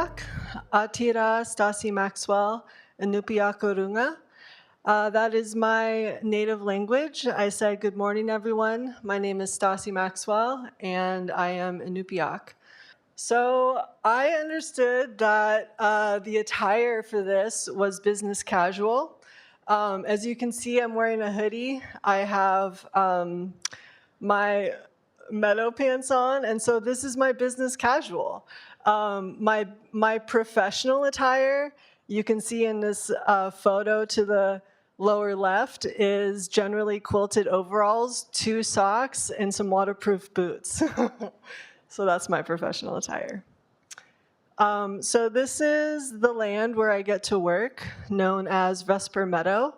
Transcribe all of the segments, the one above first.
Inupiaq, Atira Stasie Maxwell, Inupiaq Orunga. That is my native language. I said, good morning, everyone. My name is Stasie Maxwell, and I am Inupiaq. So I understood that the attire for this was business casual. As you can see, I'm wearing a hoodie. I have my meadow pants on, and so this is my business casual. My professional attire, you can see in this photo to the lower left, is generally quilted overalls, 2 socks, and some waterproof boots. So that's my professional attire. So this is the land where I get to work, known as Vesper Meadow.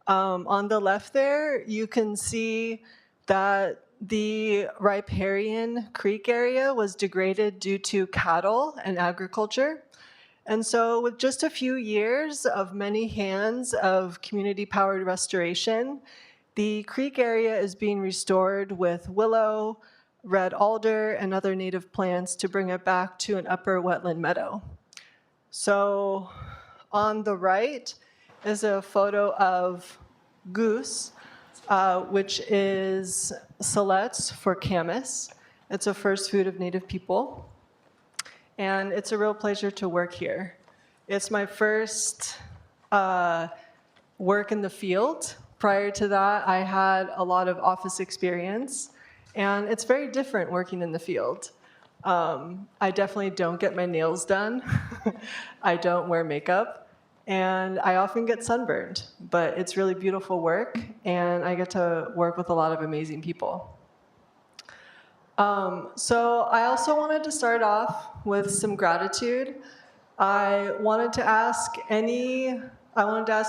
On the left there, you can see that the riparian creek area was degraded due to cattle and agriculture. And so with just a few years of many hands of community-powered restoration, the creek area is being restored with willow, red alder, and other native plants to bring it back to an upper wetland meadow. So on the right is a photo of goose, which is Siletz for camas. It's a first food of Native people. And it's a real pleasure to work here. It's my first work in the field. Prior to that, I had a lot of office experience. And it's very different working in the field. I definitely don't get my nails done. I don't wear makeup. And I often get sunburned. But it's really beautiful work. And I get to work with a lot of amazing people. So I also wanted to start off with some gratitude. I wanted to ask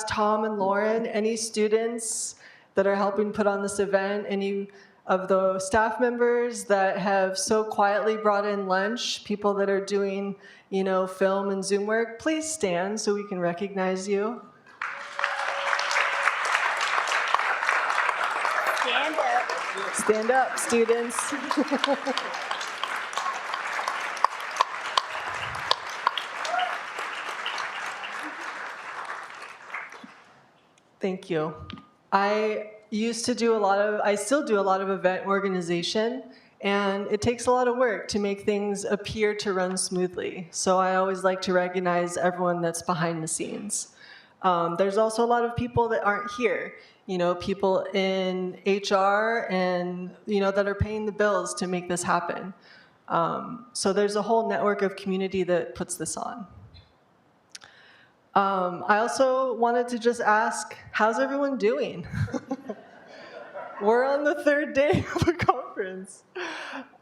Tom and Lauren, any students that are helping put on this event, any of the staff members that have so quietly brought in lunch, people that are doing, film and Zoom work, please stand so we can recognize you. Stand up. Stand up, students. Thank you. I still do a lot of event organization, and it takes a lot of work to make things appear to run smoothly. So I always like to recognize everyone that's behind the scenes. There's also a lot of people that aren't here, people in HR and, that are paying the bills to make this happen. So there's a whole network of community that puts this on. I also wanted to just ask, how's everyone doing? We're on the 3rd day of the conference.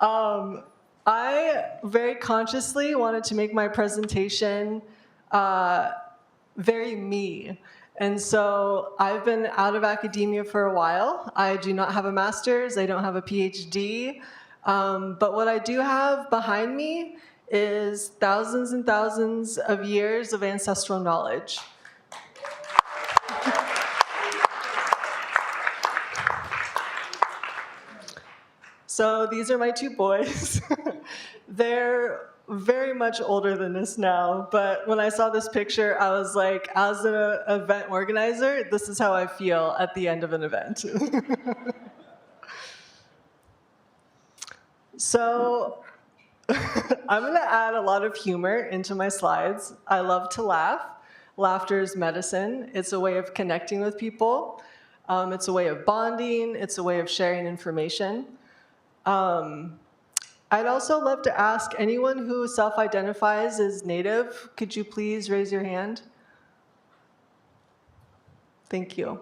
I very consciously wanted to make my presentation very me. And so I've been out of academia for a while. I do not have a master's. I don't have a PhD. But what I do have behind me is thousands and thousands of years of ancestral knowledge. So these are my 2 boys. They're very much older than this now, but when I saw this picture, I was like, as an event organizer, this is how I feel at the end of an event. So I'm going to add a lot of humor into my slides. I love to laugh. Laughter is medicine. It's a way of connecting with people. It's a way of bonding. It's a way of sharing information. I'd also love to ask anyone who self-identifies as Native, could you please raise your hand? Thank you.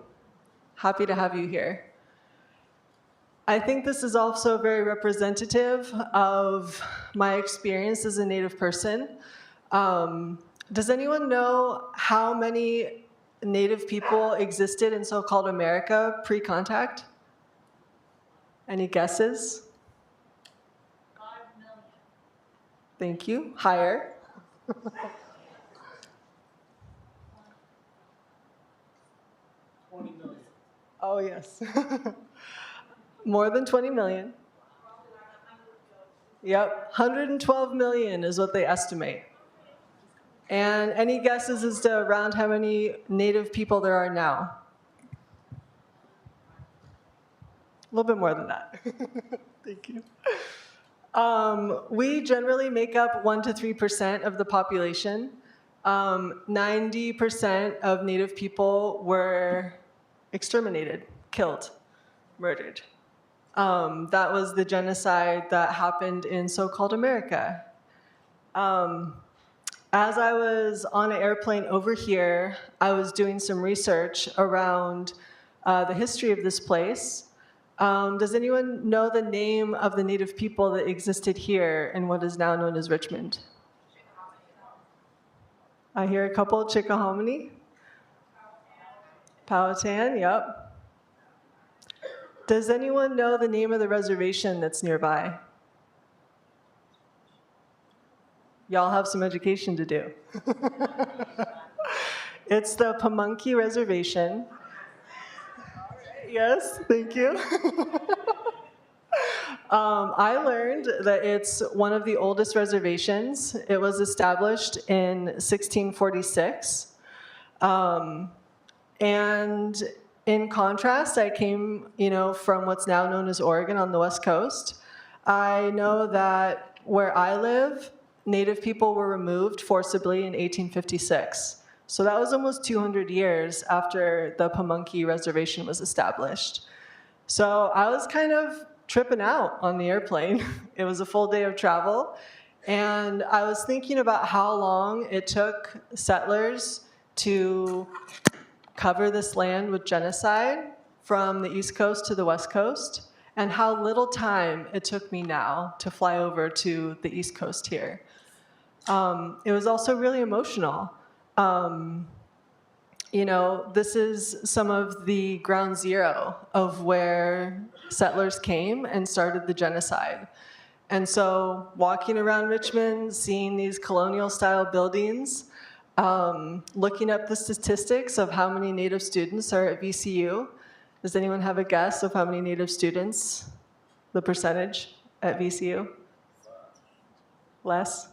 Happy to have you here. I think this is also very representative of my experience as a Native person. Does anyone know how many Native people existed in so-called America pre-contact? Any guesses? 5 million. Thank you. Higher. 20 million. Oh, yes. More than 20 million. Yep, 112 million is what they estimate. And any guesses as to around how many Native people there are now? A little bit more than that. Thank you. We generally make up 1% to 3% of the population. 90% of Native people were exterminated, killed, murdered. That was the genocide that happened in so-called America. As I was on an airplane over here, I was doing some research around the history of this place. Does anyone know the name of the Native people that existed here in what is now known as Richmond? I hear a couple, Chickahominy. Powhatan, yep. Does anyone know the name of the reservation that's nearby? Y'all have some education to do. It's the Pamunkey Reservation. Yes, thank you. I learned that it's one of the oldest reservations. It was established in 1646. And in contrast, I came, from what's now known as Oregon on the West Coast. I know that where I live, Native people were removed forcibly in 1856. So that was almost 200 years after the Pamunkey Reservation was established. So I was kind of tripping out on the airplane. It was a full day of travel. And I was thinking about how long it took settlers to cover this land with genocide from the East Coast to the West Coast, and how little time it took me now to fly over to the East Coast here. It was also really emotional. This is some of the ground zero of where settlers came and started the genocide. And so walking around Richmond, seeing these colonial-style buildings, looking up the statistics of how many Native students are at VCU. Does anyone have a guess of how many Native students, the percentage at VCU? Less?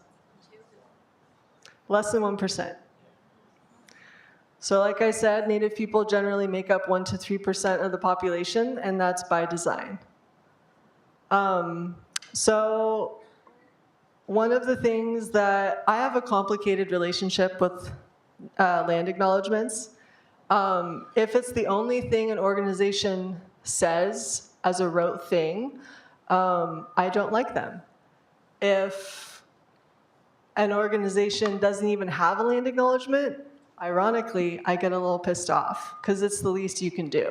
Less than 1%. So like I said, Native people generally make up 1% to 3% of the population, and that's by design. So one of the things that I have a complicated relationship with land acknowledgements. If it's the only thing an organization says as a rote thing, I don't like them. If an organization doesn't even have a land acknowledgement, ironically, I get a little pissed off because it's the least you can do.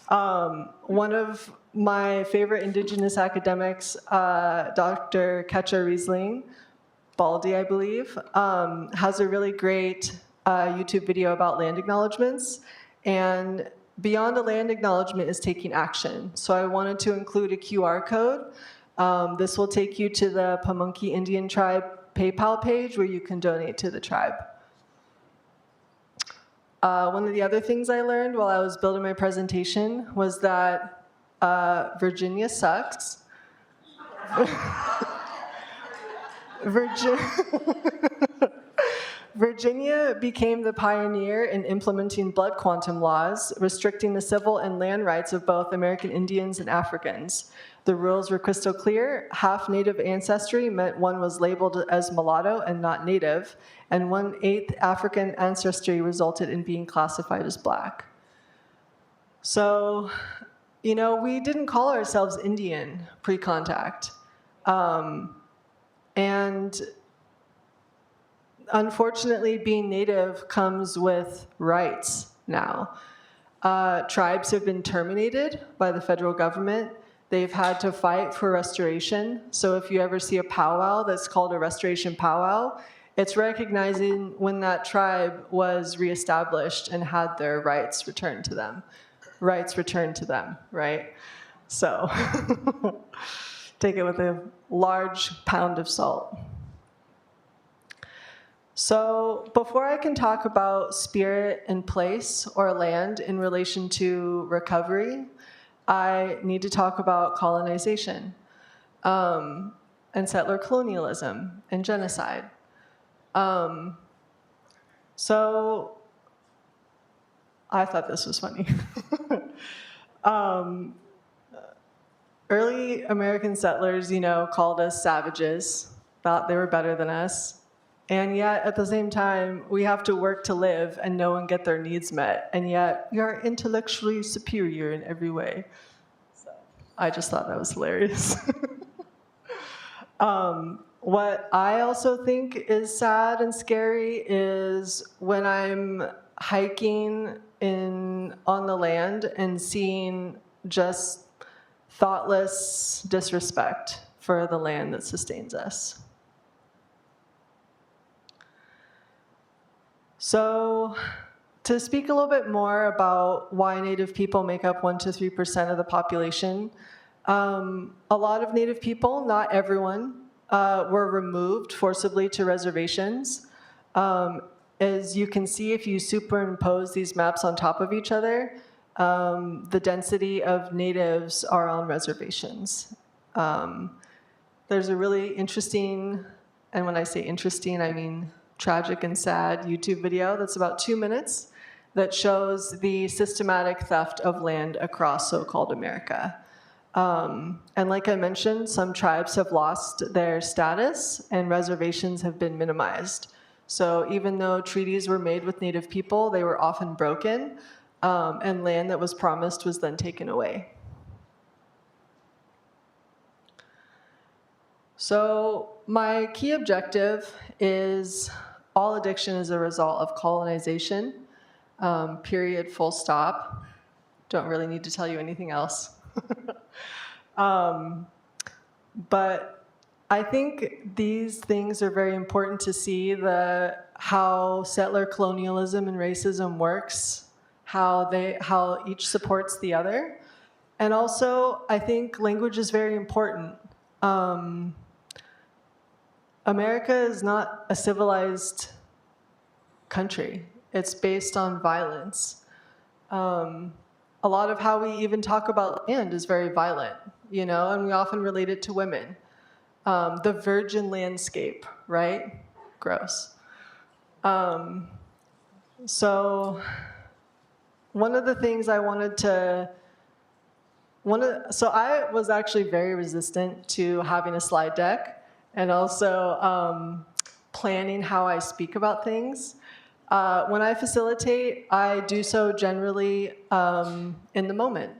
One of my favorite Indigenous academics, Dr. Ketcher Riesling, Baldy, I believe, has a really great YouTube video about land acknowledgements. And beyond a land acknowledgement is taking action. So I wanted to include a QR code. This will take you to the Pamunkey Indian Tribe PayPal page where you can donate to the tribe. One of the other things I learned while I was building my presentation was that Virginia sucks. Virginia became the pioneer in implementing blood quantum laws, restricting the civil and land rights of both American Indians and Africans. The rules were crystal clear. Half Native ancestry meant one was labeled as mulatto and not Native, and 1/8 African ancestry resulted in being classified as Black. So, we didn't call ourselves Indian pre-contact. And unfortunately, being Native comes with rights now. Tribes have been terminated by the federal government. They've had to fight for restoration. So if you ever see a powwow that's called a restoration powwow, it's recognizing when that tribe was reestablished and had their rights returned to them. Rights returned to them, right? So take it with a large pound of salt. So before I can talk about spirit and place or land in relation to recovery, I need to talk about colonization and settler colonialism and genocide. So I thought this was funny. Early American settlers, called us savages, thought they were better than us. And yet, at the same time, we have to work to live and know and get their needs met. And yet, we are intellectually superior in every way. So I just thought that was hilarious. What I also think is sad and scary is when I'm hiking on the land and seeing just thoughtless disrespect for the land that sustains us. So, to speak a little bit more about why Native people make up 1 to 3% of the population, a lot of Native people, not everyone, were removed forcibly to reservations. As you can see, if you superimpose these maps on top of each other, the density of natives are on reservations. There's a really interesting, and when I say interesting, I mean tragic and sad YouTube video that's about 2 minutes that shows the systematic theft of land across so-called America. And like I mentioned, some tribes have lost their status and reservations have been minimized. So even though treaties were made with Native people, they were often broken, and land that was promised was then taken away. So my key objective is all addiction is a result of colonization, period, full stop. Don't really need to tell you anything else. But I think these things are very important to see how settler colonialism and racism works, how each supports the other. And also, I think language is very important. America is not a civilized country. It's based on violence. A lot of how we even talk about land is very violent, and we often relate it to women. The virgin landscape, right? Gross. So one of the things I wanted to, so I was actually very resistant to having a slide deck and also planning how I speak about things. When I facilitate, I do so generally in the moment.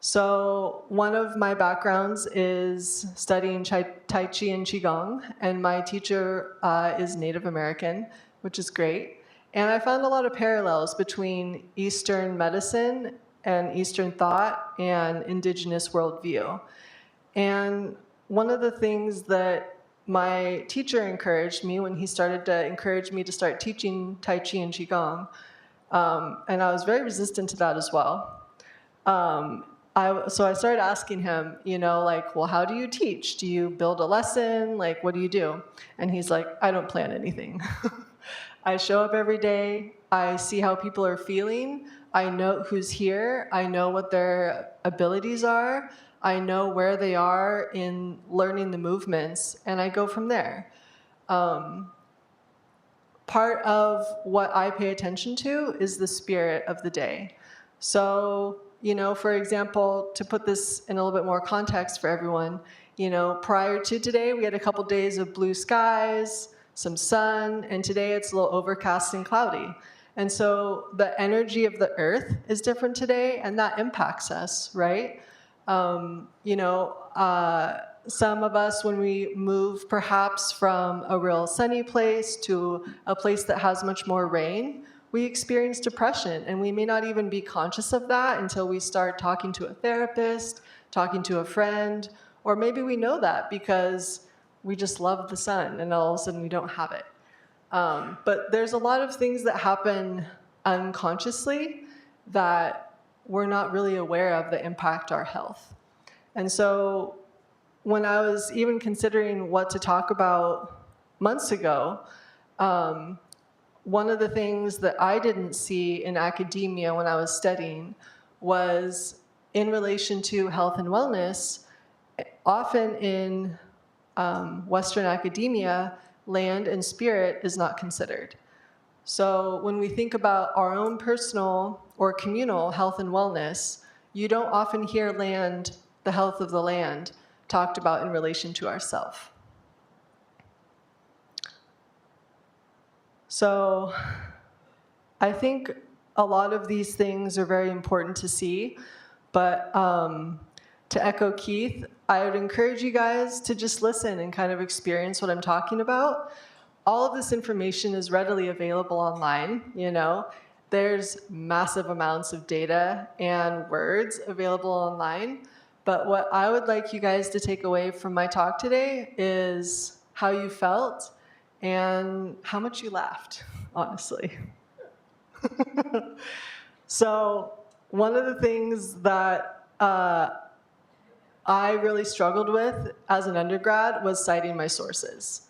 So one of my backgrounds is studying Tai Chi and Qigong, and my teacher is Native American, which is great. And I found a lot of parallels between Eastern medicine and Eastern thought and Indigenous worldview. And one of the things that my teacher encouraged me when he started to encourage me to start teaching Tai Chi and Qigong, and I was very resistant to that as well. So I started asking him, well, how do you teach? Do you build a lesson? What do you do? And he's like, I don't plan anything. I show up every day. I see how people are feeling. I know who's here. I know what their abilities are. I know where they are in learning the movements, and I go from there. Part of what I pay attention to is the spirit of the day. So, for example, to put this in a little bit more context for everyone, prior to today, we had a couple days of blue skies, some sun, and today it's a little overcast and cloudy. And so the energy of the earth is different today, and that impacts us, right? Some of us, when we move perhaps from a real sunny place to a place that has much more rain, we experience depression, and we may not even be conscious of that until we start talking to a therapist, talking to a friend, or maybe we know that because we just love the sun and all of a sudden we don't have it. But there's a lot of things that happen unconsciously that we're not really aware of that impact our health. And so when I was even considering what to talk about months ago, one of the things that I didn't see in academia when I was studying was in relation to health and wellness. Often in Western academia, land and spirit is not considered. So when we think about our own personal or communal health and wellness, you don't often hear land, the health of the land, talked about in relation to ourself. So I think a lot of these things are very important to see, but to echo Keith, I would encourage you guys to just listen and kind of experience what I'm talking about. All of this information is readily available online, you know. There's massive amounts of data and words available online, but what I would like you guys to take away from my talk today is how you felt and how much you laughed, honestly. So one of the things that I really struggled with as an undergrad was citing my sources.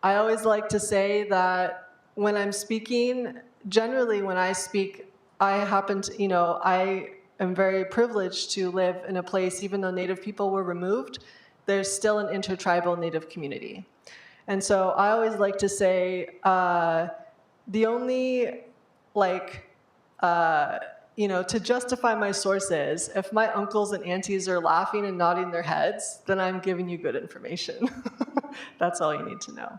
I always like to say that when I'm speaking, generally when I speak, I happen to, you know, I am very privileged to live in a place, even though Native people were removed, there's still an intertribal Native community. And so I always like to say the only, you know, to justify my sources, if my uncles and aunties are laughing and nodding their heads, then I'm giving you good information. That's all you need to know.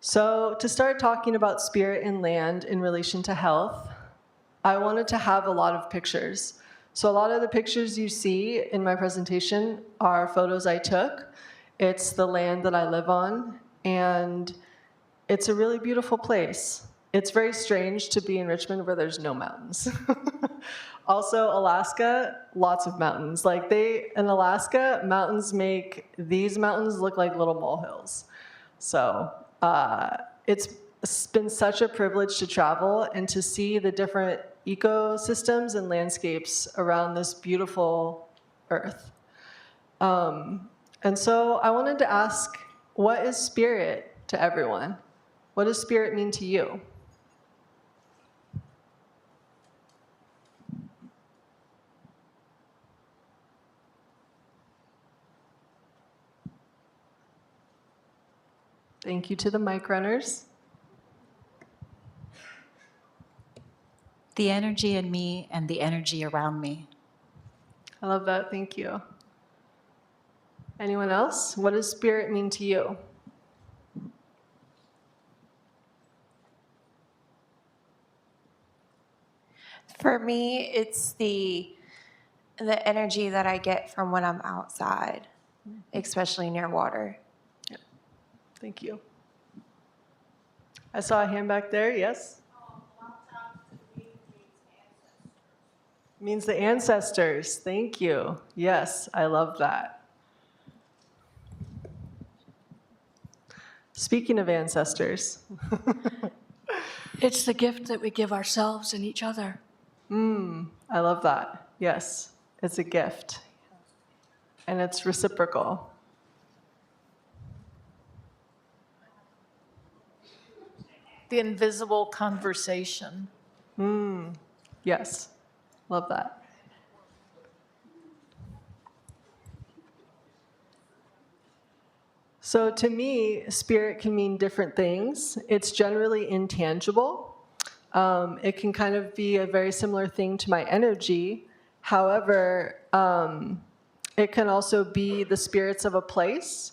So to start talking about spirit and land in relation to health, I wanted to have a lot of pictures. So a lot of the pictures you see in my presentation are photos I took. It's the land that I live on, and it's a really beautiful place. It's very strange to be in Richmond where there's no mountains. Also, Alaska, lots of mountains. Like in Alaska, mountains make these mountains look like little molehills. So it's been such a privilege to travel and to see the different ecosystems and landscapes around this beautiful earth. And so I wanted to ask, what is spirit to everyone? What does spirit mean to you? Thank you to the mic runners. The energy in me and the energy around me. I love that, thank you. Anyone else? What does spirit mean to you? For me, it's the energy that I get from when I'm outside, especially near water. Yeah. Thank you. I saw a hand back there, yes? Means the ancestors. Thank you. Yes, I love that. Speaking of ancestors. It's the gift that we give ourselves and each other. I love that. Yes, it's a gift. And it's reciprocal. The invisible conversation. Yes, love that. So to me, spirit can mean different things. It's generally intangible. It can kind of be a very similar thing to my energy. However, it can also be the spirits of a place.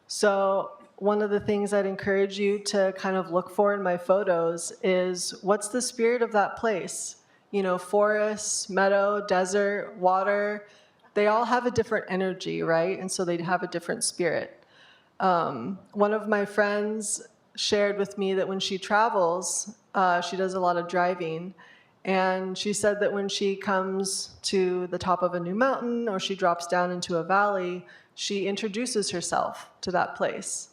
So one of the things I'd encourage you to kind of look for in my photos is, what's the spirit of that place? You know, forest, meadow, desert, water, they all have a different energy, right? And so they'd have a different spirit. One of my friends shared with me that when she travels, she does a lot of driving, and she said that when she comes to the top of a new mountain or she drops down into a valley, she introduces herself to that place.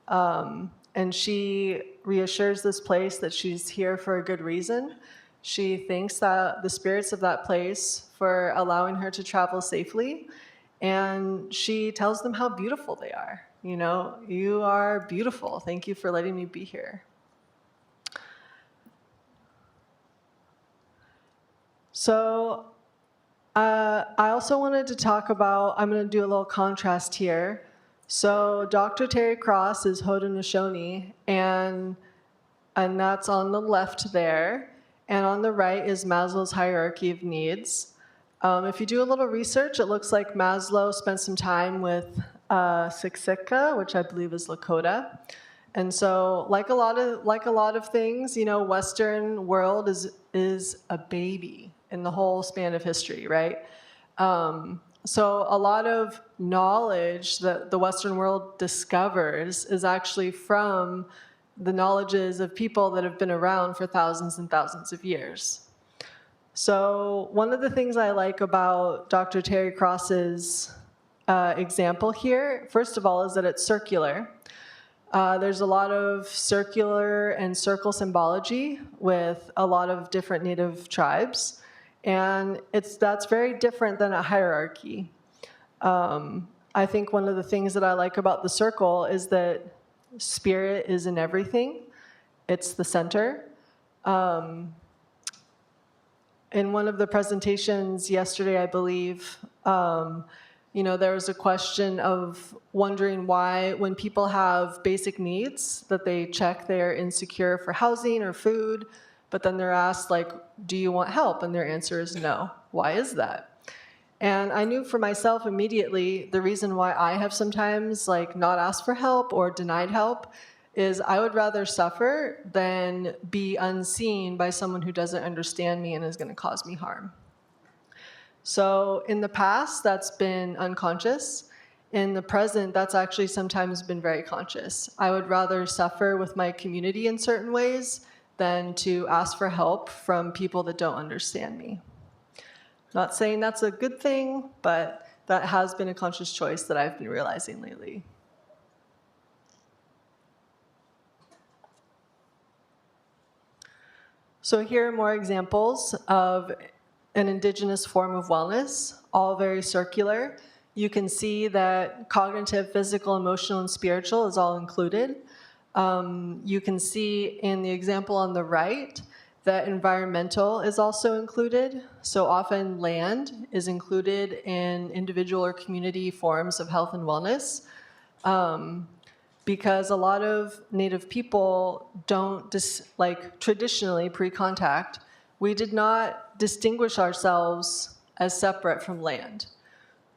And she reassures this place that she's here for a good reason. She thanks the spirits of that place for allowing her to travel safely, and she tells them how beautiful they are. You know, you are beautiful. Thank you for letting me be here. So I also wanted to talk about, I'm going to do a little contrast here. So Dr. Terry Cross is Haudenosaunee, and that's on the left there. And on the right is Maslow's hierarchy of needs. If you do a little research, it looks like Maslow spent some time with Siksika, which I believe is Lakota. And so, like a lot of things, you know, Western world is a baby in the whole span of history, right? So a lot of knowledge that the Western world discovers is actually from the knowledges of people that have been around for thousands and thousands of years. So one of the things I like about Dr. Terry Cross's example here, first of all, is that it's circular. There's a lot of circular and circle symbology with a lot of different Native tribes, and that's very different than a hierarchy. I think one of the things that I like about the circle is that spirit is in everything. It's the center. In one of the presentations yesterday, I believe, you know, there was a question of wondering why, when people have basic needs, that they check they're insecure for housing or food, but then they're asked, like, do you want help? And their answer is no. Why is that? And I knew for myself immediately the reason why I have sometimes, like, not asked for help or denied help is I would rather suffer than be unseen by someone who doesn't understand me and is going to cause me harm. So in the past, that's been unconscious. In the present, that's actually sometimes been very conscious. I would rather suffer with my community in certain ways than to ask for help from people that don't understand me. Not saying that's a good thing, but that has been a conscious choice that I've been realizing lately. So here are more examples of an Indigenous form of wellness, all very circular. You can see that cognitive, physical, emotional, and spiritual is all included. You can see in the example on the right that environmental is also included. So often land is included in individual or community forms of health and wellness. Because a lot of Native people don't, traditionally pre-contact, we did not distinguish ourselves as separate from land.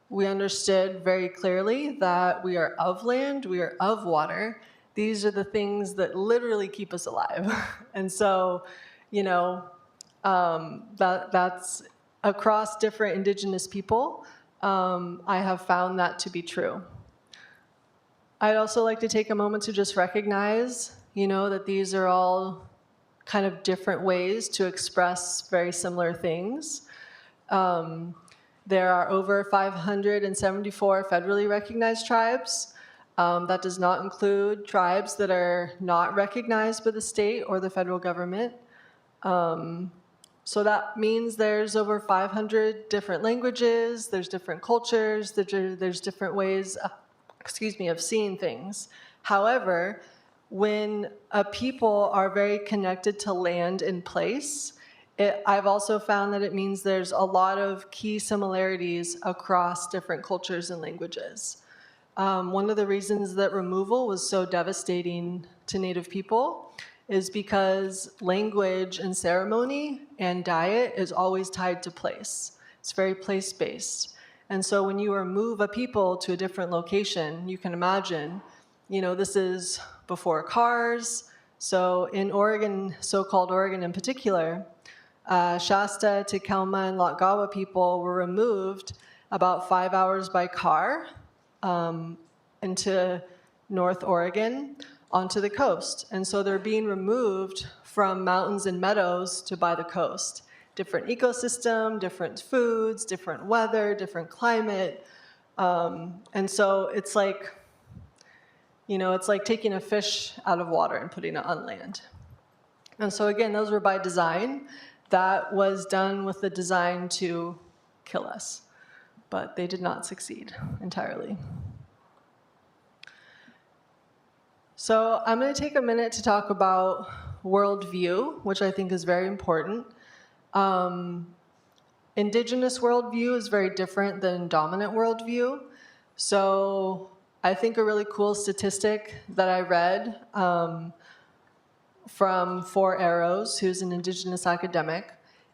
We understood very clearly that we are of land, we are of water. These are the things that literally keep us alive. And so, you know, that's across different Indigenous people. I have found that to be true. I'd also like to take a moment to just recognize, you know, that these are all kind of different ways to express very similar things. There are over 574 federally recognized tribes. That does not include tribes that are not recognized by the state or the federal government. So that means there's over 500 different languages, there's different cultures, there's different ways of seeing things. However, when a people are very connected to land and place, I've also found that it means there's a lot of key similarities across different cultures and languages. One of the reasons that removal was so devastating to Native people is because language and ceremony and diet is always tied to place. It's very place-based. And so when you remove a people to a different location, you can imagine, you know, this is before cars. So in Oregon, so-called Oregon in particular, Shasta, Takelma, and Lakgawa people were removed about 5 hours by car into North Oregon onto the coast. And so they're being removed from mountains and meadows to by the coast. Different ecosystem, different foods, different weather, different climate. And so it's like, you know, it's like taking a fish out of water and putting it on land. And so again, those were by design. That was done with the design to kill us, but they did not succeed entirely. So I'm going to take a minute to talk about worldview, which I think is very important. Indigenous worldview is very different than dominant worldview. So I think a really cool statistic that I read from Four Arrows, who's an Indigenous academic,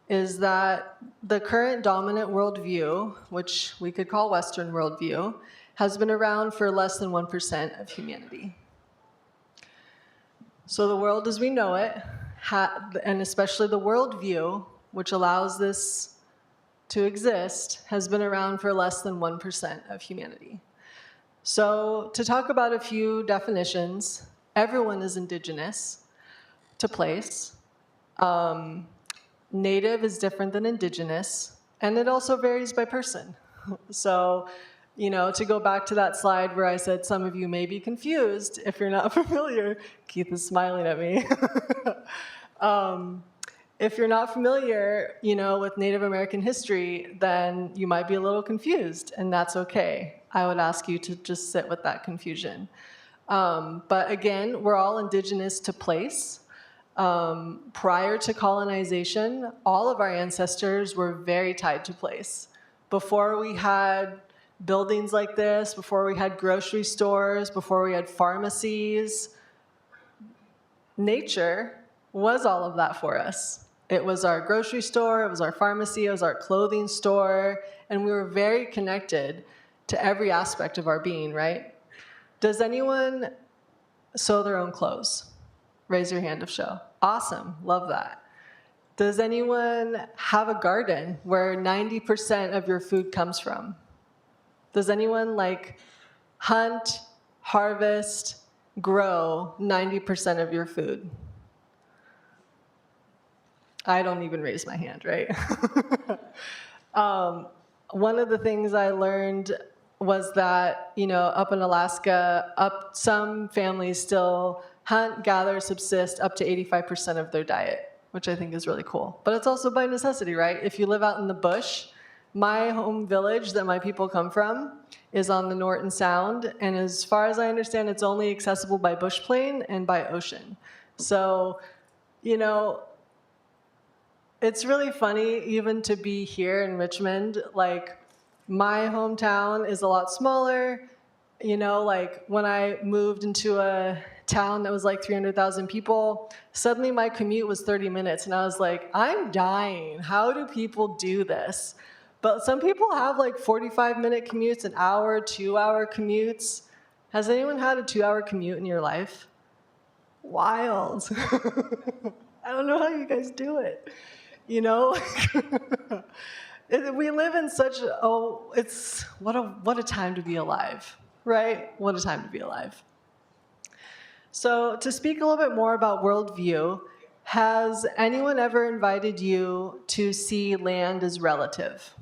is that the current dominant worldview, which we could call Western worldview, has been around for less than 1% of humanity. So the world as we know it, and especially the worldview, which allows this to exist, has been around for less than 1% of humanity. So to talk about a few definitions, everyone is indigenous to place. Native is different than indigenous, and it also varies by person. So, to go back to that slide where I said some of you may be confused if you're not familiar, Keith is smiling at me. If you're not familiar, with Native American history, then you might be a little confused, and that's okay. I would ask you to just sit with that confusion. But again, we're all indigenous to place. Prior to colonization, all of our ancestors were very tied to place. Before we had buildings like this, before we had grocery stores, before we had pharmacies, nature was all of that for us. It was our grocery store, it was our pharmacy, it was our clothing store, and we were very connected to every aspect of our being, right? Does anyone sew their own clothes? Raise your hand if so. Awesome, love that. Does anyone have a garden where 90% of your food comes from? Does anyone hunt, harvest, grow 90% of your food? I don't even raise my hand, right? One of the things I learned was that, up in Alaska, some families still hunt, gather, subsist up to 85% of their diet, which I think is really cool. But it's also by necessity, right? If you live out in the bush, my home village that my people come from is on the Norton Sound, and as far as I understand, it's only accessible by bush plane and by ocean. So, it's really funny even to be here in Richmond. My hometown is a lot smaller. When I moved into a town that was 300,000 people, suddenly my commute was 30 minutes, and I was like, I'm dying. How do people do this? But some people have 45-minute commutes, an hour, 2-hour commutes. Has anyone had a 2-hour commute in your life? Wild. I don't know how you guys do it. We live in such what a time to be alive, right? What a time to be alive. So to speak a little bit more about worldview, has anyone ever invited you to see land as relative?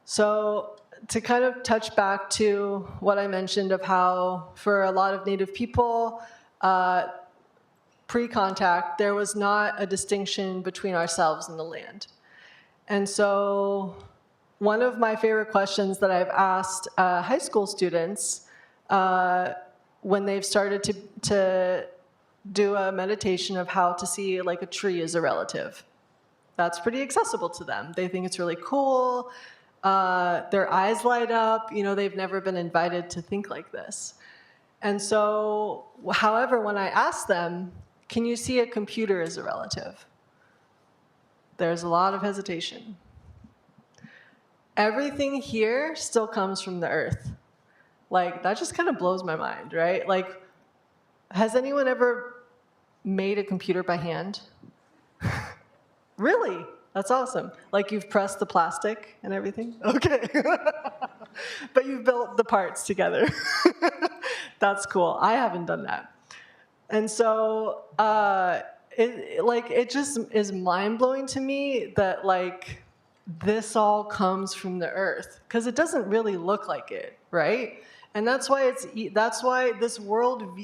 So to kind of touch back to what I mentioned of how for a lot of Native people, pre-contact, there was not a distinction between ourselves and the land. And so one of my favorite questions that I've asked high school students when they've started to do a meditation of how to see a tree as a relative. That's pretty accessible to them. They think it's really cool. Their eyes light up. They've never been invited to think like this. And so, however, when I ask them, can you see a computer as a relative? There's a lot of hesitation. Everything here still comes from the earth. That just kind of blows my mind, right? Has anyone ever made a computer by hand? Really? That's awesome. You've pressed the plastic and everything? Okay. But you've built the parts together. That's cool. I haven't done that. And so it just is mind-blowing to me that this all comes from the earth, because it doesn't really look like it, right? And that's why this world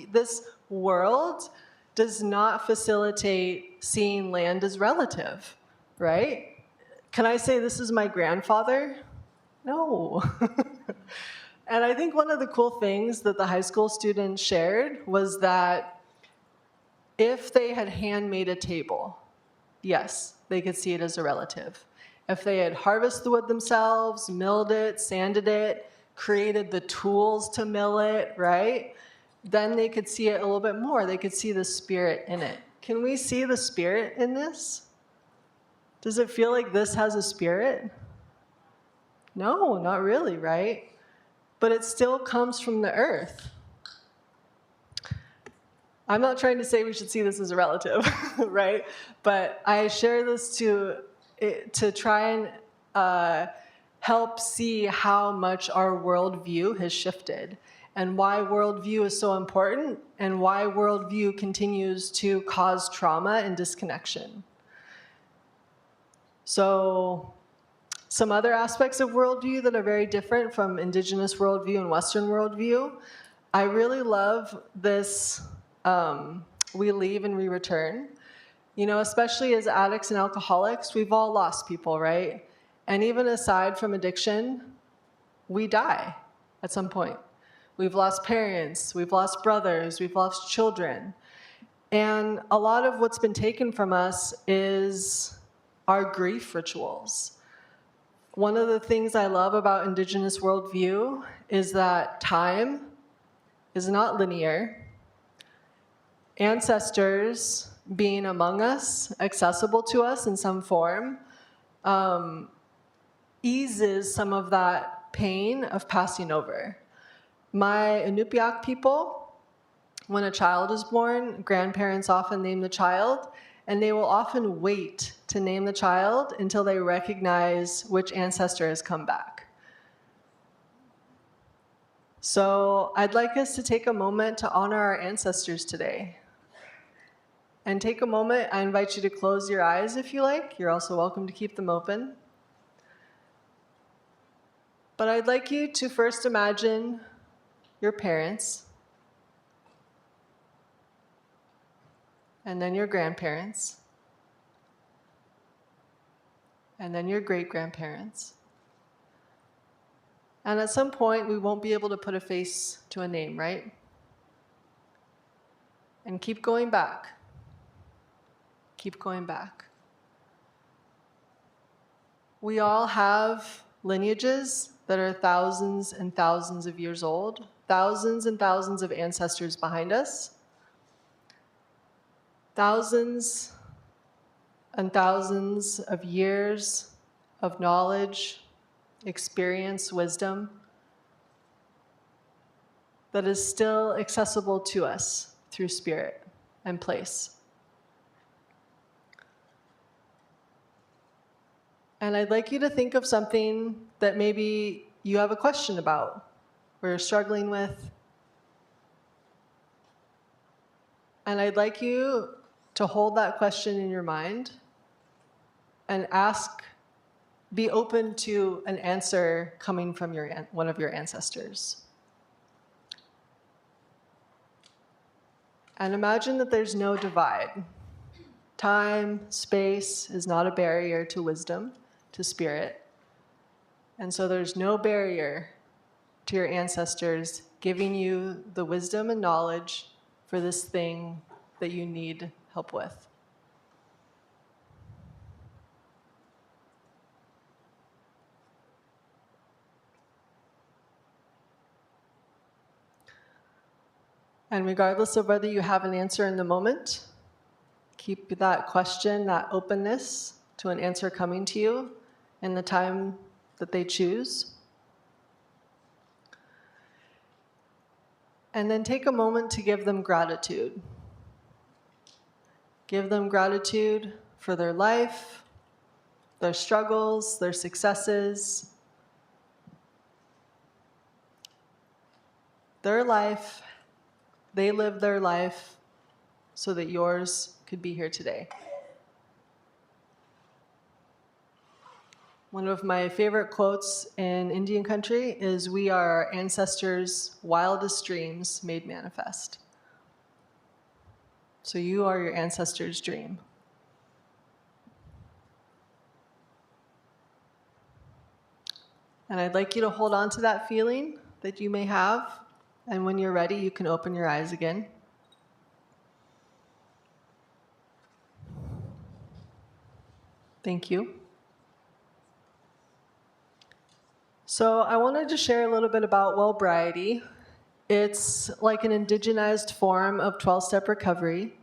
does not facilitate seeing land as relative, right? Can I say this is my grandfather? No. And I think one of the cool things that the high school students shared was that if they had handmade a table, yes, they could see it as a relative. If they had harvested the wood themselves, milled it, sanded it, created the tools to mill it, right? Then they could see it a little bit more. They could see the spirit in it. Can we see the spirit in this? Does it feel like this has a spirit? No, not really, right? But it still comes from the earth. I'm not trying to say we should see this as a relative, right? But I share this to try and help see how much our worldview has shifted and why worldview is so important and why worldview continues to cause trauma and disconnection. So some other aspects of worldview that are very different from Indigenous worldview and Western worldview, I really love this we leave and we return. You know, especially as addicts and alcoholics, we've all lost people, right? And even aside from addiction, we die at some point. We've lost parents, we've lost brothers, we've lost children. And a lot of what's been taken from us is our grief rituals. One of the things I love about Indigenous worldview is that time is not linear. Ancestors being among us, accessible to us in some form, eases some of that pain of passing over. My Inupiaq people, when a child is born, grandparents often name the child, and they will often wait to name the child until they recognize which ancestor has come back. So I'd like us to take a moment to honor our ancestors today. And take a moment, I invite you to close your eyes if you like. You're also welcome to keep them open. But I'd like you to first imagine your parents, and then your grandparents, and then your great-grandparents. And at some point, we won't be able to put a face to a name, right? And keep going back. Keep going back. We all have lineages that are thousands and thousands of years old, thousands and thousands of ancestors behind us, thousands and thousands of years of knowledge, experience, wisdom that is still accessible to us through spirit and place. And I'd like you to think of something that maybe you have a question about or you're struggling with. And I'd like you to hold that question in your mind and be open to an answer coming from one of your ancestors. And imagine that there's no divide. Time, space is not a barrier to wisdom, to spirit. And so there's no barrier to your ancestors giving you the wisdom and knowledge for this thing that you need help with. And regardless of whether you have an answer in the moment, keep that question, that openness to an answer coming to you in the time that they choose. And then take a moment to give them gratitude. Give them gratitude for their life, their struggles, their successes, their life. They lived their life so that yours could be here today. One of my favorite quotes in Indian country is, "We are our ancestors' wildest dreams made manifest." So you are your ancestors' dream. And I'd like you to hold on to that feeling that you may have. And when you're ready, you can open your eyes again. Thank you. So I wanted to share a little bit about Wellbriety. It's like an indigenized form of 12-step recovery.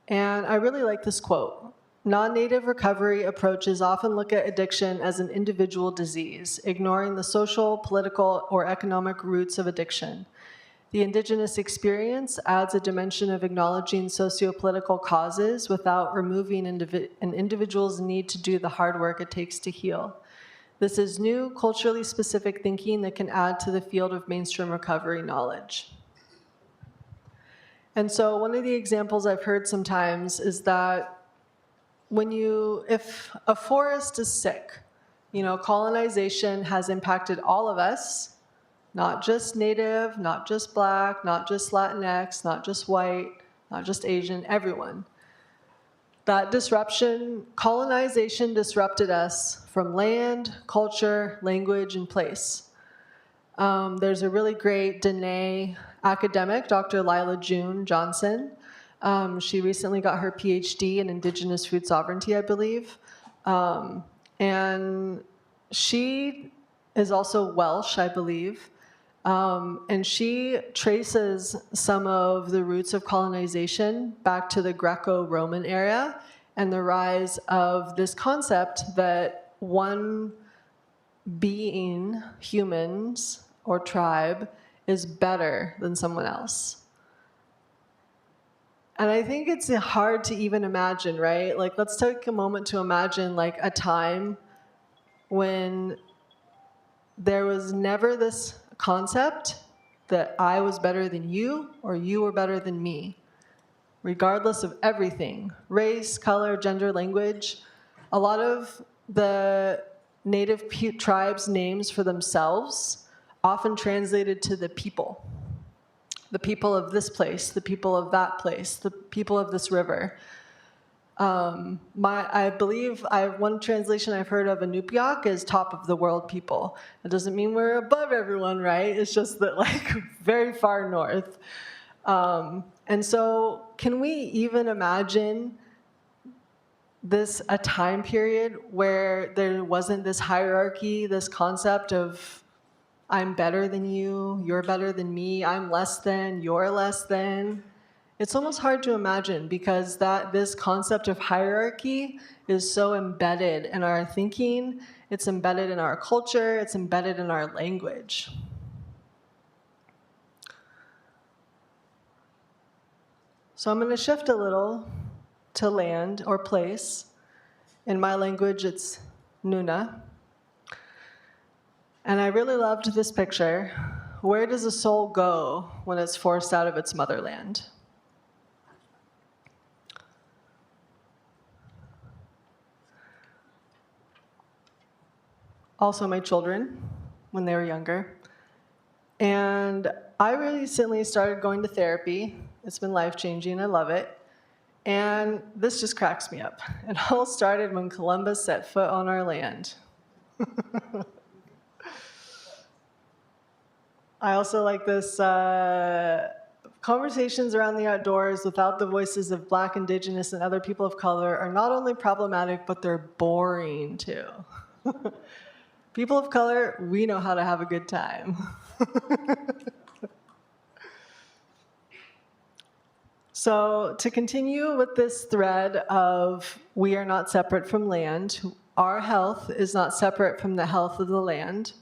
And I really like this quote. Non-native recovery approaches often look at addiction as an individual disease, ignoring the social, political, or economic roots of addiction. The indigenous experience adds a dimension of acknowledging socio-political causes without removing an individual's need to do the hard work it takes to heal. This is new, culturally specific thinking that can add to the field of mainstream recovery knowledge. And so one of the examples I've heard sometimes is that if a forest is sick, colonization has impacted all of us, not just Native, not just Black, not just Latinx, not just white, not just Asian, everyone. That disruption, colonization disrupted us from land, culture, language, and place. There's a really great Dene academic, Dr. Lila June Johnson. She recently got her PhD in Indigenous food sovereignty, I believe. And she is also Welsh, I believe. And she traces some of the roots of colonization back to the Greco-Roman era and the rise of this concept that one being, humans or tribe, is better than someone else. And I think it's hard to even imagine, right? Like, let's take a moment to imagine like a time when there was never this concept that I was better than you or you were better than me, regardless of everything, race, color, gender, language. A lot of the native tribes' names for themselves often translated to the people of this place, the people of that place, the people of this river. I believe one translation I've heard of Inupiaq is top of the world people. It doesn't mean we're above everyone, right? It's just that like very far north. And so can we even imagine a time period where there wasn't this hierarchy, this concept of I'm better than you, you're better than me, I'm less than, you're less than? It's almost hard to imagine because this concept of hierarchy is so embedded in our thinking, it's embedded in our culture, it's embedded in our language. So I'm going to shift a little to land or place. In my language, it's Nuna. And I really loved this picture. Where does a soul go when it's forced out of its motherland? Also my children, when they were younger. And I recently started going to therapy. It's been life-changing, I love it. And this just cracks me up. It all started when Columbus set foot on our land. I also like this, conversations around the outdoors without the voices of Black, Indigenous, and other people of color are not only problematic, but they're boring too. People of color, we know how to have a good time. So to continue with this thread of we are not separate from land, our health is not separate from the health of the land,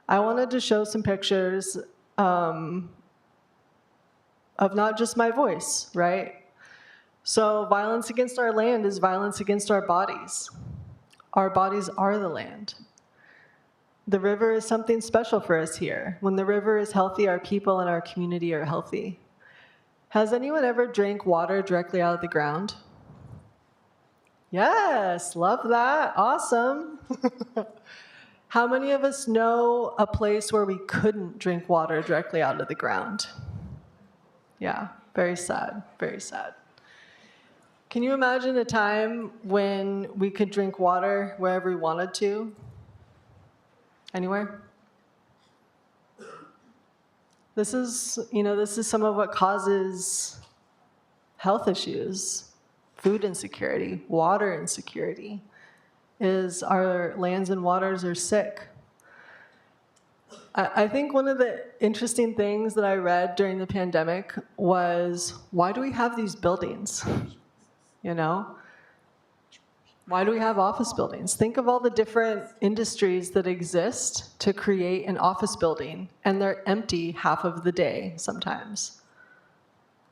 I wanted to show some pictures of not just my voice, right? So violence against our land is violence against our bodies. Our bodies are the land. The river is something special for us here. When the river is healthy, our people and our community are healthy. Has anyone ever drank water directly out of the ground? Yes, love that, awesome. How many of us know a place where we couldn't drink water directly out of the ground? Yeah, very sad, very sad. Can you imagine a time when we could drink water wherever we wanted to? Anywhere? This is some of what causes health issues, food insecurity, water insecurity. is our lands and waters are sick. I think one of the interesting things that I read during the pandemic was, why do we have these buildings? You know? Why do we have office buildings? Think of all the different industries that exist to create an office building, and they're empty half of the day sometimes.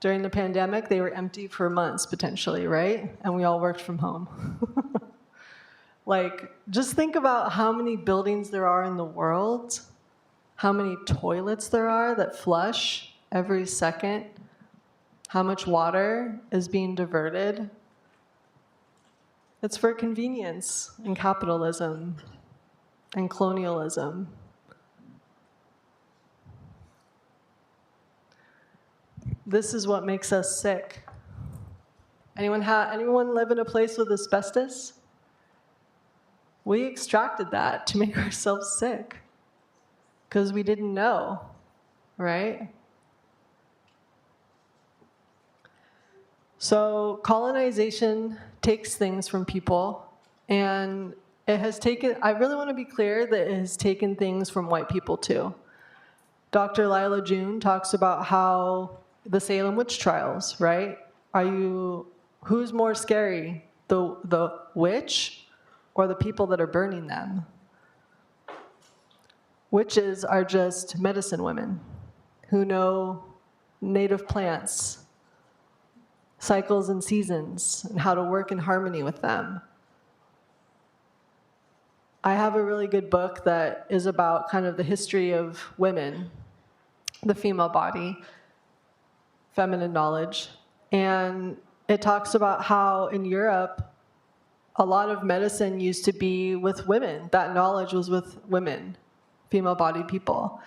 During the pandemic, they were empty for months potentially, right? And we all worked from home. Like, just think about how many buildings there are in the world, how many toilets there are that flush every second, how much water is being diverted. It's for convenience and capitalism and colonialism. This is what makes us sick. Anyone live in a place with asbestos? We extracted that to make ourselves sick because we didn't know, right? So colonization takes things from people, and it has taken, I really want to be clear that it has taken things from white people too. Dr. Lila June talks about how the Salem witch trials, right? Who's more scary, the witch or the people that are burning them? Witches are just medicine women who know native plants, cycles and seasons, and how to work in harmony with them. I have a really good book that is about kind of the history of women, the female body, feminine knowledge, and it talks about how in Europe, a lot of medicine used to be with women. That knowledge was with women, female-bodied people.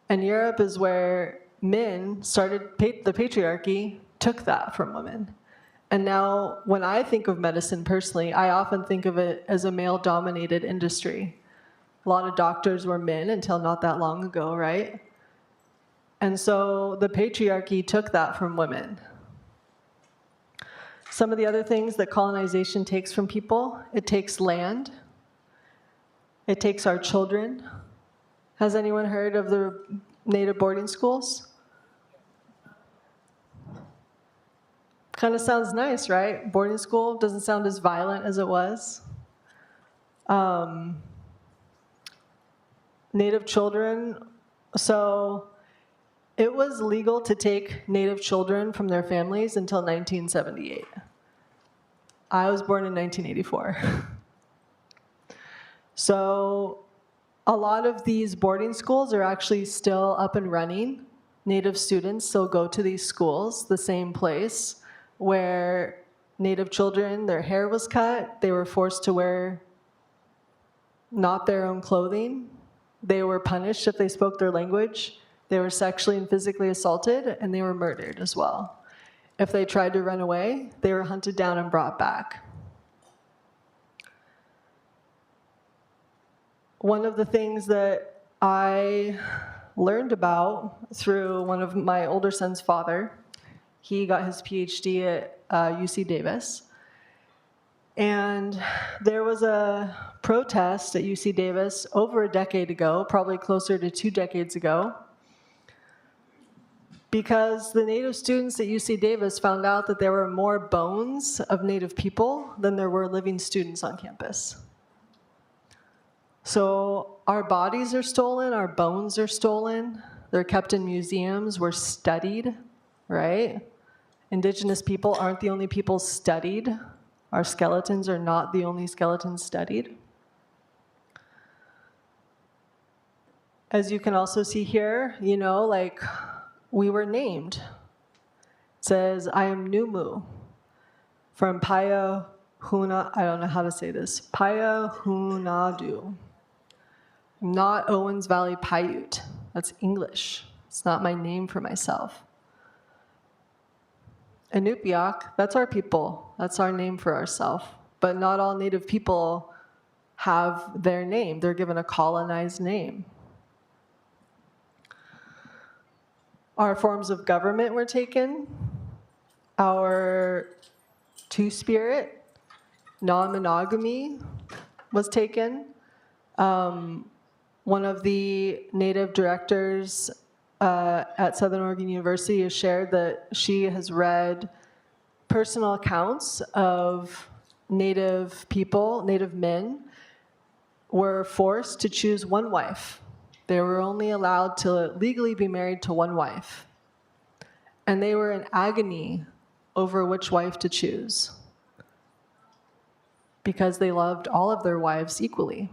And Europe is where men started, the patriarchy took that from women. And now when I think of medicine personally, I often think of it as a male-dominated industry. A lot of doctors were men until not that long ago, right? And so the patriarchy took that from women. Some of the other things that colonization takes from people, it takes land. It takes our children. Has anyone heard of the native boarding schools? Kind of sounds nice, right? Boarding school doesn't sound as violent as it was. Native children, so it was legal to take Native children from their families until 1978. I was born in 1984. So a lot of these boarding schools are actually still up and running. Native students still go to these schools, the same place where Native children, their hair was cut, they were forced to wear not their own clothing. They were punished if they spoke their language. They were sexually and physically assaulted, and they were murdered as well. If they tried to run away, they were hunted down and brought back. One of the things that I learned about through one of my older son's father, he got his PhD at UC Davis. And there was a protest at UC Davis over a decade ago, probably closer to 2 decades ago, because the Native students at UC Davis found out that there were more bones of Native people than there were living students on campus. So our bodies are stolen, our bones are stolen, they're kept in museums, we're studied, right? Indigenous people aren't the only people studied. Our skeletons are not the only skeletons studied. As you can also see here, like we were named. It says, I am Numu from Paya Huna, I don't know how to say this, Paya Hunadu. I'm not Owens Valley Paiute. That's English. It's not my name for myself. Inupiaq, that's our people. That's our name for ourselves. But not all Native people have their name. They're given a colonized name. Our forms of government were taken. Our two-spirit, non-monogamy, was taken. One of the Native directors at Southern Oregon University has shared that she has read personal accounts of Native people, Native men, were forced to choose one wife. They were only allowed to legally be married to one wife. And they were in agony over which wife to choose because they loved all of their wives equally.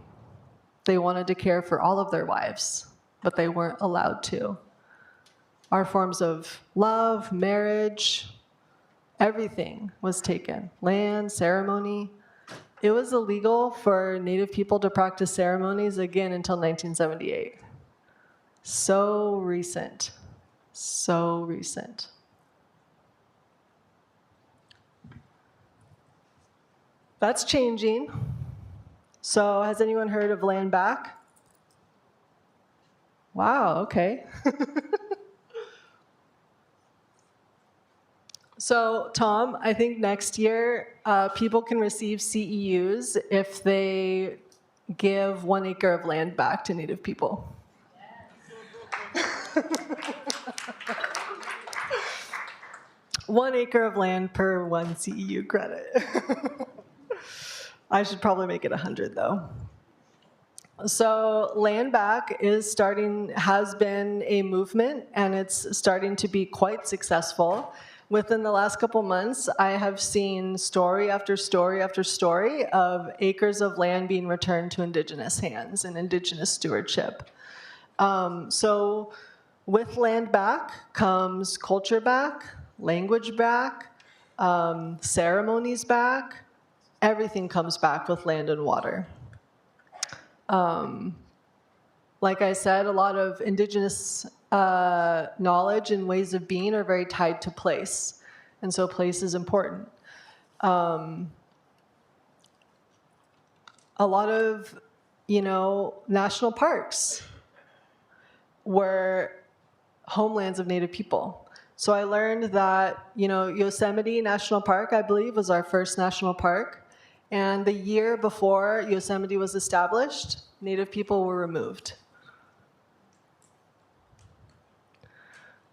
They wanted to care for all of their wives, but they weren't allowed to. Our forms of love, marriage, everything was taken. Land, ceremony. It was illegal for Native people to practice ceremonies again until 1978. So recent. So recent. That's changing. So has anyone heard of land back? Wow, okay. So Tom, I think next year people can receive CEUs if they give 1 acre of land back to Native people. Yes. 1 acre of land per 1 CEU credit. I should probably make it 100 though. So land back has been a movement, and it's starting to be quite successful. Within the last couple months, I have seen story after story after story of acres of land being returned to Indigenous hands and Indigenous stewardship. So with land back comes culture back, language back, ceremonies back. Everything comes back with land and water. Like I said, a lot of Indigenous knowledge and ways of being are very tied to place. And so place is important. A lot of, national parks were homelands of Native people. So I learned that, Yosemite National Park, I believe, was our first national park. And the year before Yosemite was established, Native people were removed.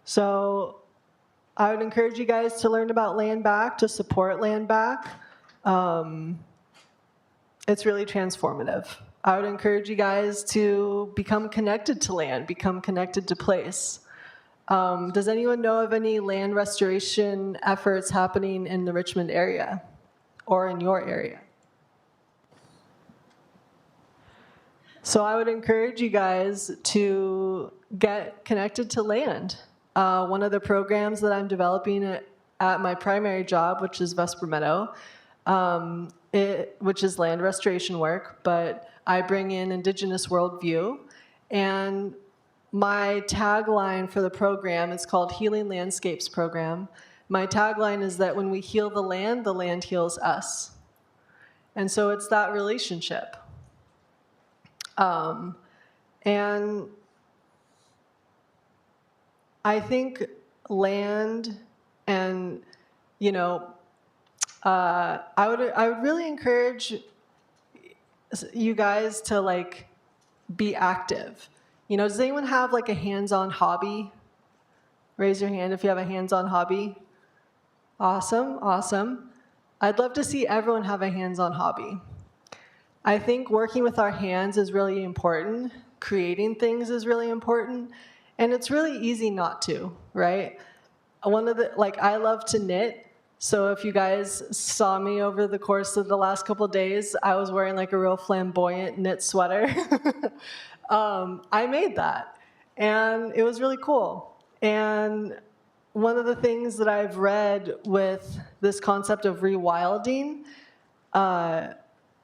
So I would encourage you guys to learn about land back, to support land back. It's really transformative. I would encourage you guys to become connected to land, become connected to place. Does anyone know of any land restoration efforts happening in the Richmond area or in your area? So I would encourage you guys to get connected to land. One of the programs that I'm developing at my primary job, which is Vesper Meadow, which is land restoration work, but I bring in Indigenous worldview. And my tagline for the program is called Healing Landscapes Program. My tagline is that when we heal the land heals us. And so it's that relationship. And I think land and, I would really encourage you guys to be active. Does anyone have a hands-on hobby? Raise your hand if you have a hands-on hobby. Awesome, awesome. I'd love to see everyone have a hands-on hobby. I think working with our hands is really important. Creating things is really important. And it's really easy not to, right? I love to knit. So if you guys saw me over the course of the last couple of days, I was wearing a real flamboyant knit sweater. I made that, and it was really cool. And one of the things that I've read with this concept of rewilding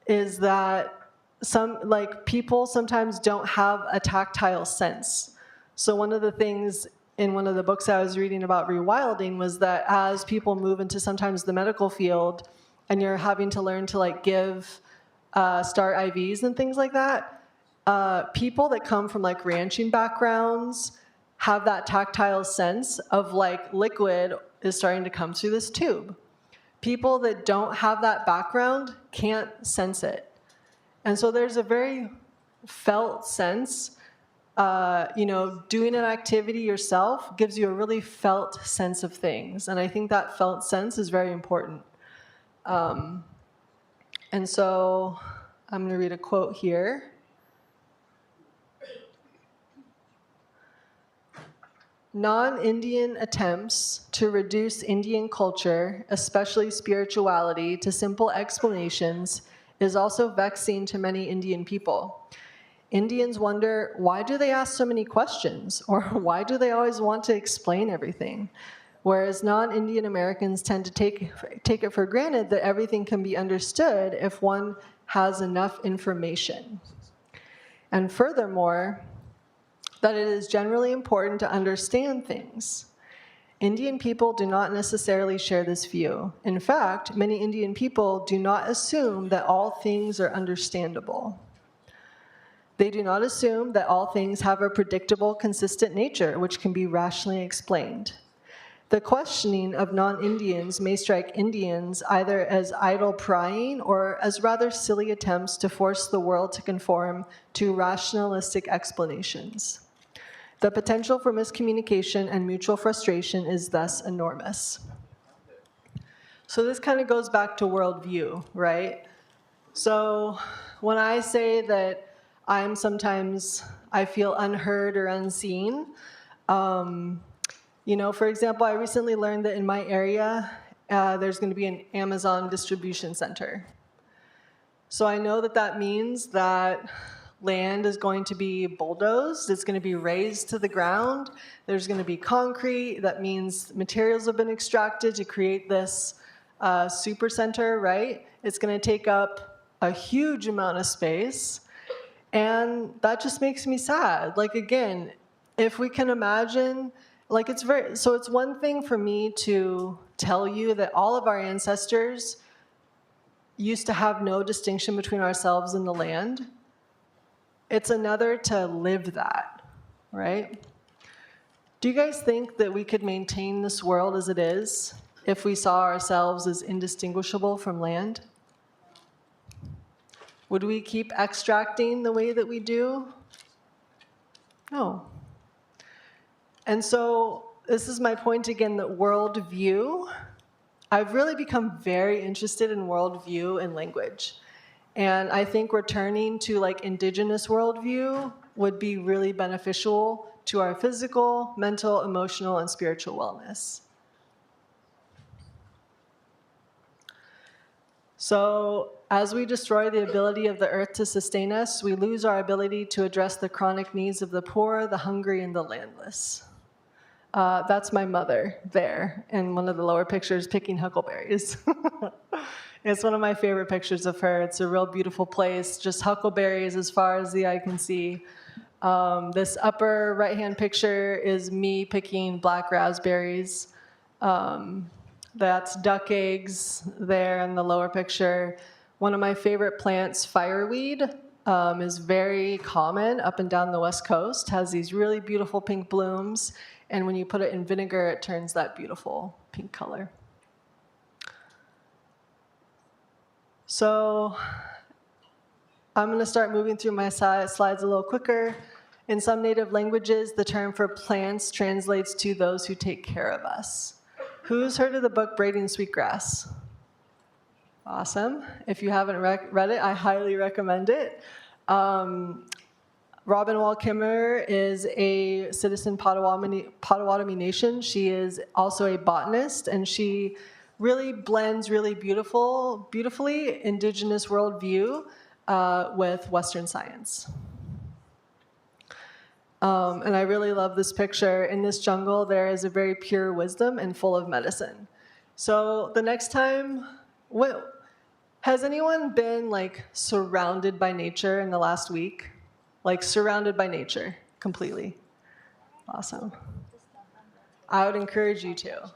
is that people sometimes don't have a tactile sense. So one of the things in one of the books I was reading about rewilding was that as people move into sometimes the medical field and you're having to learn to start IVs and things like that, people that come from ranching backgrounds have that tactile sense of liquid is starting to come through this tube. People that don't have that background can't sense it. And so there's a very felt sense, doing an activity yourself gives you a really felt sense of things. And I think that felt sense is very important. And so I'm going to read a quote here. Non-Indian attempts to reduce Indian culture, especially spirituality, to simple explanations is also vexing to many Indian people. Indians wonder, why do they ask so many questions? Or why do they always want to explain everything? Whereas non-Indian Americans tend to take it for granted that everything can be understood if one has enough information. And furthermore, that it is generally important to understand things. Indian people do not necessarily share this view. In fact, many Indian people do not assume that all things are understandable. They do not assume that all things have a predictable, consistent nature, which can be rationally explained. The questioning of non-Indians may strike Indians either as idle prying or as rather silly attempts to force the world to conform to rationalistic explanations. The potential for miscommunication and mutual frustration is thus enormous. So this kind of goes back to worldview, right? So when I say that I feel unheard or unseen, for example, I recently learned that in my area, there's going to be an Amazon distribution center. So I know that means that land is going to be bulldozed, it's going to be razed to the ground, there's going to be concrete, that means materials have been extracted to create this super center, right? It's going to take up a huge amount of space, and that just makes me sad. Like, again, if we can imagine, it's one thing for me to tell you that all of our ancestors used to have no distinction between ourselves and the land. It's another to live that, right? Do you guys think that we could maintain this world as it is if we saw ourselves as indistinguishable from land? Would we keep extracting the way that we do? No. And so this is my point again, that worldview, I've really become very interested in worldview and language. And I think returning to indigenous worldview would be really beneficial to our physical, mental, emotional, and spiritual wellness. So as we destroy the ability of the earth to sustain us, we lose our ability to address the chronic needs of the poor, the hungry, and the landless. That's my mother there in one of the lower pictures picking huckleberries. It's one of my favorite pictures of her. It's a real beautiful place, just huckleberries as far as the eye can see. This upper right-hand picture is me picking black raspberries. That's duck eggs there in the lower picture. One of my favorite plants, fireweed, is very common up and down the West Coast, has these really beautiful pink blooms, and when you put it in vinegar, it turns that beautiful pink color. So I'm going to start moving through my slides a little quicker. In some native languages, the term for plants translates to those who take care of us. Who's heard of the book Braiding Sweetgrass? Awesome. If you haven't read it, I highly recommend it. Robin Wall Kimmerer is a citizen Potawatomi Nation. She is also a botanist, and she really blends really beautifully indigenous worldview with Western science. And I really love this picture. In this jungle, there is a very pure wisdom and full of medicine. So the next time, has anyone been surrounded by nature in the last week? Surrounded by nature completely? Awesome. I would encourage you to.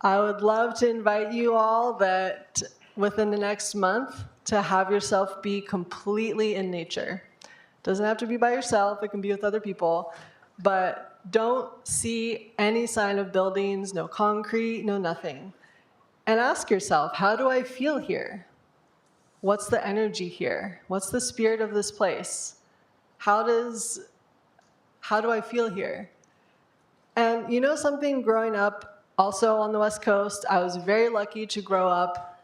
I would love to invite you all that within the next month to have yourself be completely in nature. Doesn't have to be by yourself, it can be with other people, but don't see any sign of buildings, no concrete, no nothing. And ask yourself, how do I feel here? what's the energy here? What's the spirit of this place? How do I feel here? And you know something, growing up also on the West Coast, I was very lucky to grow up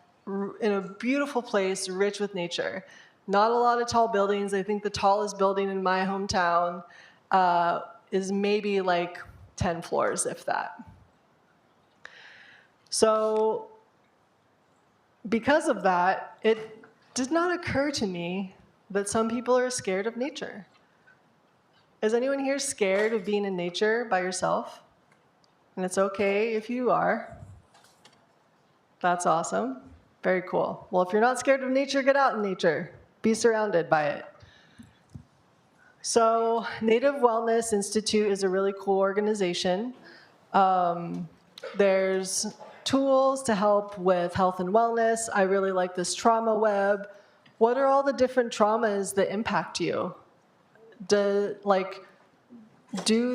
in a beautiful place, rich with nature. Not a lot of tall buildings. I think the tallest building in my hometown is maybe like 10 floors, if that. So because of that, it did not occur to me that some people are scared of nature. Is anyone here scared of being in nature by yourself? And it's okay if you are. That's awesome. Very cool. Well, if you're not scared of nature, get out in nature. Be surrounded by it. So Native Wellness Institute is a really cool organization. There's tools to help with health and wellness. I really like this trauma web. What are all the different traumas that impact you? Do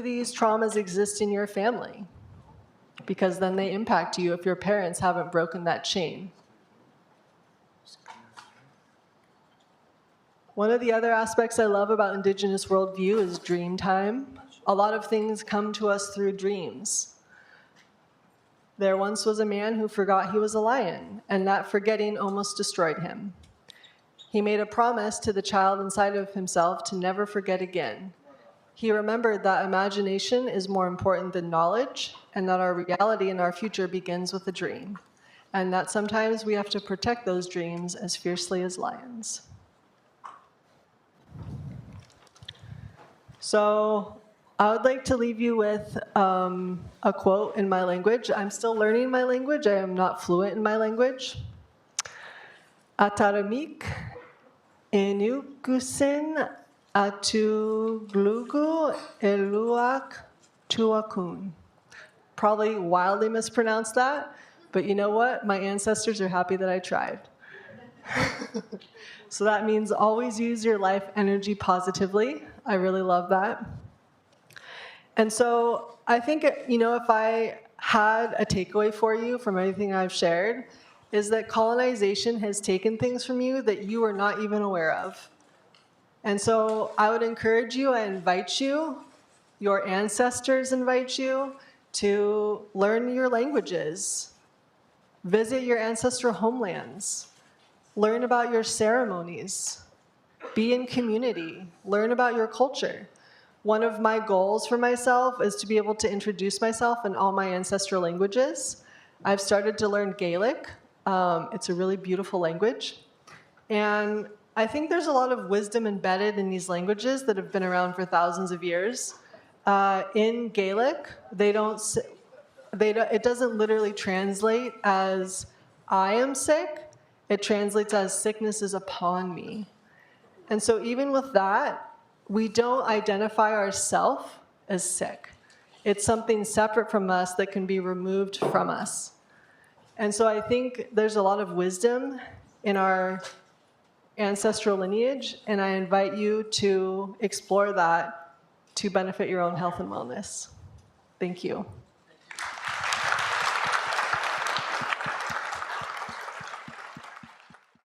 these traumas exist in your family? Because then they impact you if your parents haven't broken that chain. One of the other aspects I love about Indigenous worldview is dream time. A lot of things come to us through dreams. There once was a man who forgot he was a lion, and that forgetting almost destroyed him. He made a promise to the child inside of himself to never forget again. He remembered that imagination is more important than knowledge, and that our reality and our future begins with a dream, and that sometimes we have to protect those dreams as fiercely as lions. So I would like to leave you with a quote in my language. I'm still learning my language. I am not fluent in my language. Ataramik enukusin atu glugu eluak tuakun. Probably wildly mispronounced that, but you know what? My ancestors are happy that I tried. So that means always use your life energy positively. I really love that. And so I think, if I had a takeaway for you from everything I've shared, is that colonization has taken things from you that you are not even aware of. And so I would encourage you, I invite you, your ancestors invite you to learn your languages, visit your ancestral homelands, learn about your ceremonies, be in community, learn about your culture. One of my goals for myself is to be able to introduce myself in all my ancestral languages. I've started to learn Gaelic. It's a really beautiful language. And I think there's a lot of wisdom embedded in these languages that have been around for thousands of years. In Gaelic, it doesn't literally translate as I am sick. It translates as sickness is upon me. And so even with that, we don't identify ourselves as sick. It's something separate from us that can be removed from us. And so I think there's a lot of wisdom in our ancestral lineage, and I invite you to explore that to benefit your own health and wellness. Thank you.